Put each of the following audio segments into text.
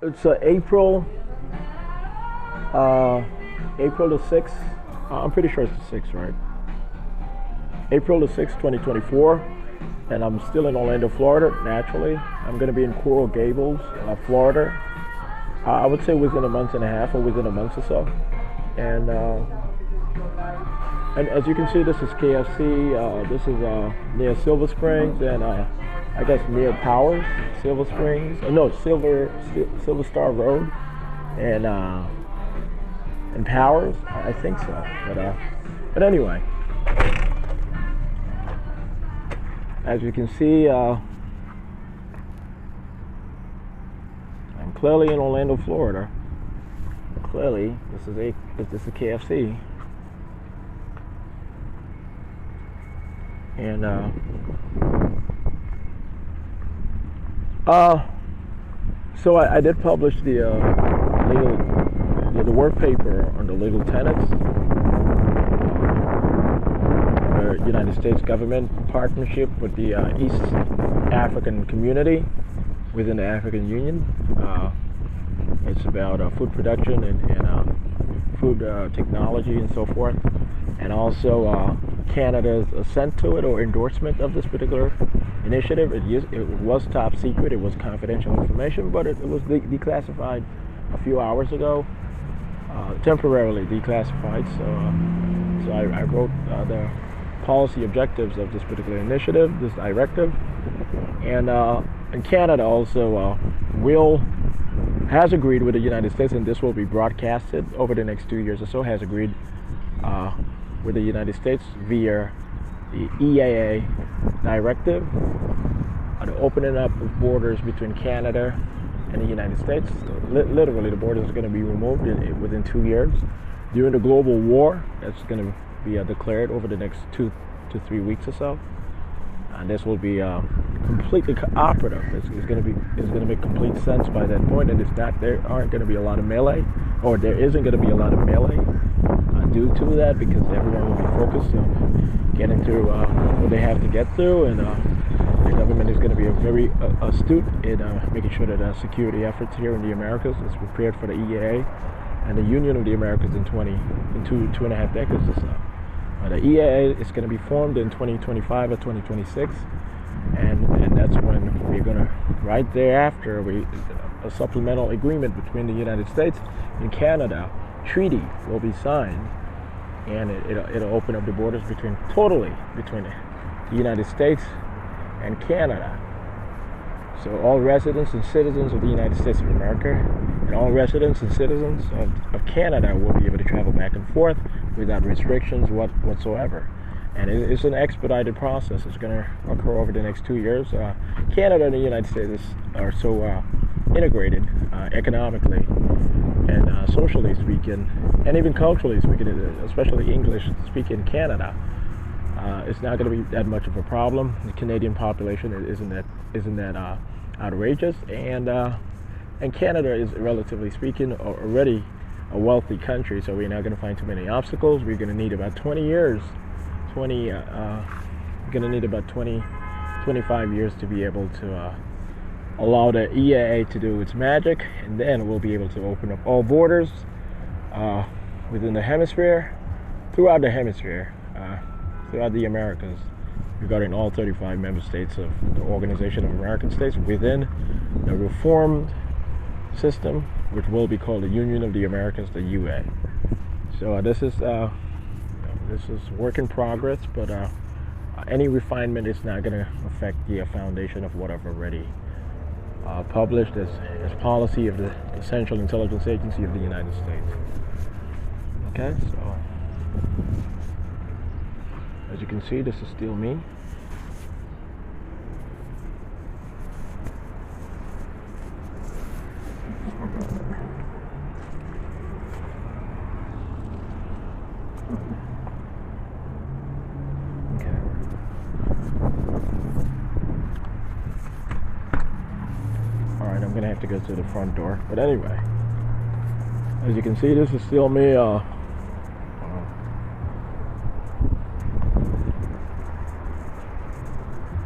It's April the 6th. I'm pretty sure it's the 6th, right? April the 6th, 2024. And I'm still in Orlando, Florida, naturally. I'm going to be in Coral Gables, Florida. I would say within a month and a half or within a month or so. And as you can see, this is KFC. This is near Silver Springs and I guess near Powers, Silver Springs. No, Silver Star Road, and Powers. I think so. But anyway, as you can see, I'm clearly in Orlando, Florida. Clearly, this is a KFC. And so I did publish the work paper on the legal tenets, the United States government partnership with the East African community within the African Union. It's about food production and food technology and so forth, and also Canada's assent to it or endorsement of this particular initiative. It was top secret, it was confidential information, but it was declassified a few hours ago, temporarily declassified. So I wrote the policy objectives of this particular initiative, this directive, and Canada also has agreed with the United States, and this will be broadcasted over the next 2 years or so, has agreed with the United States via the EAA directive, the opening up of borders between Canada and the United States. Literally, the borders are going to be removed within 2 years. During the global war that's going to be declared over the next 2 to 3 weeks or so, and this will be completely operative. It's going to make complete sense by that point, and there aren't going to be a lot of melee, or there isn't going to be a lot of melee due to that, because everyone will be focused on getting through what they have to get through, and the government is going to be very astute in making sure that security efforts here in the Americas is prepared for the EAA and the Union of the Americas in 2.5 decades or so. The EAA is going to be formed in 2025 or 2026, and that's when we're going to, right thereafter, a supplemental agreement between the United States and Canada treaty will be signed, and it'll open up the borders between the United States and Canada. So all residents and citizens of the United States of America and all residents and citizens of Canada will be able to travel back and forth without restrictions whatsoever. And it's an expedited process. It's going to occur over the next 2 years. Canada and the United States are so integrated economically and socially speaking, and even culturally speaking, especially English speaking Canada. It's not going to be that much of a problem. The Canadian population isn't that outrageous, and Canada is, relatively speaking, already a wealthy country. So we're not going to find too many obstacles. We're going to need about 20 years. We're going to need about 25 years to be able to allow the EAA to do its magic, and then we'll be able to open up all borders within the hemisphere, throughout the Americas, regarding all 35 member states of the Organization of American States within the reformed system, which will be called the Union of the Americas, the UA. So this is work in progress, but any refinement is not going to affect the foundation of what I've already published as policy of the Central Intelligence Agency of the United States. Okay, so as you can see, this is still me. Okay. Alright, I'm gonna have to go to the front door. But anyway, as you can see, this is still me.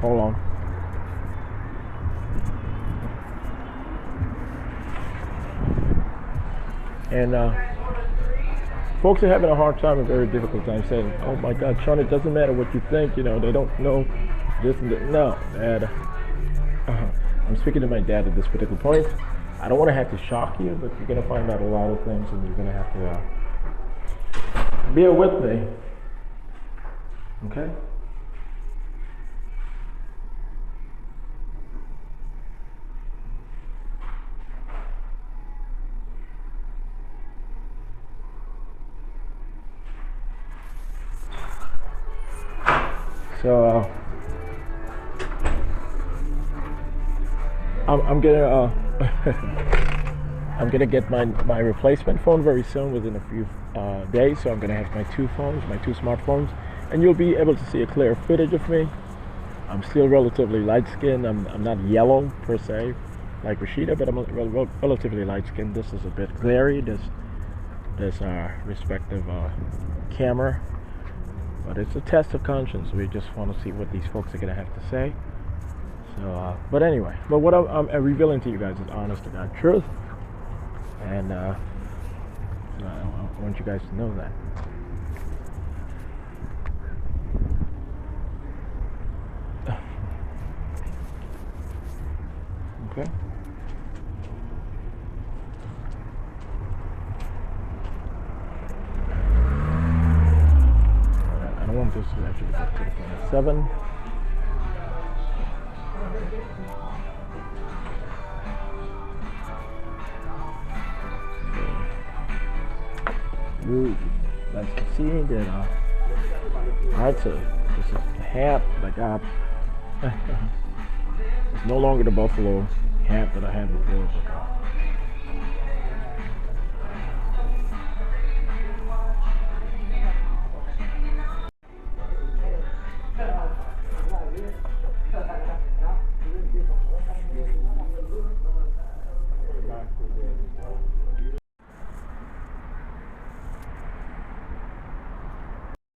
Hold on. And folks are having a hard time, a very difficult time, saying, "Oh my God, Shawn, it doesn't matter what you think. You know, they don't know this and that." No, Dad. I'm speaking to my dad at this particular point. I don't want to have to shock you, but you're going to find out a lot of things, and you're going to have to bear with me. Okay? So I'm gonna I'm gonna get my replacement phone very soon, within a few days. So I'm gonna have my two smartphones, and you'll be able to see a clear footage of me. I'm still relatively light skinned. I'm not yellow per se like Rashida, but I'm relatively light skinned. This is a bit glary. This respective camera. But it's a test of conscience. We just want to see what these folks are going to have to say. So, but anyway, but what I'm revealing to you guys is honest to God truth. And I want you guys to know that. Okay? I want this to actually get to the point of 7. So, that's the scene. Then, alright, so this is the hat that I got. It's no longer the buffalo hat that I had before. But,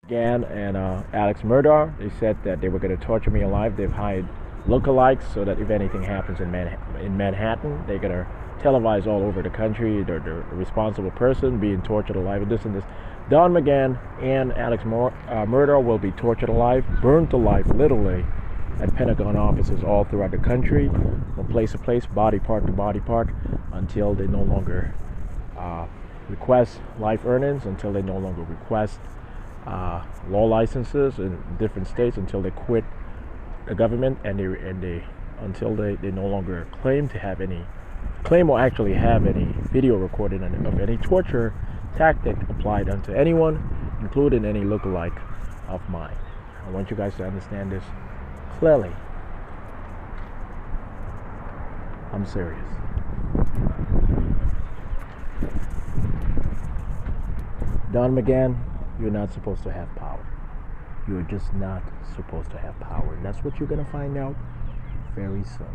Gan and Alex Murdaugh, they said that they were going to torture me alive. They've hired lookalikes so that if anything happens in Manhattan, they're going to televise all over the country the responsible person being tortured alive and this and this. Don McGahn and Alex Murdaugh will be tortured alive, burned alive, literally, at Pentagon offices all throughout the country, from place to place, body part to body part, until they no longer request life earnings, until they no longer request law licenses in different states, until they quit the government, and until they no longer claim or actually have any video recording of any torture tactic applied unto anyone, including any lookalike of mine. I want you guys to understand this clearly. I'm serious. Don McGahn, you're not supposed to have power. You're just not supposed to have power. And that's what you're going to find out very soon.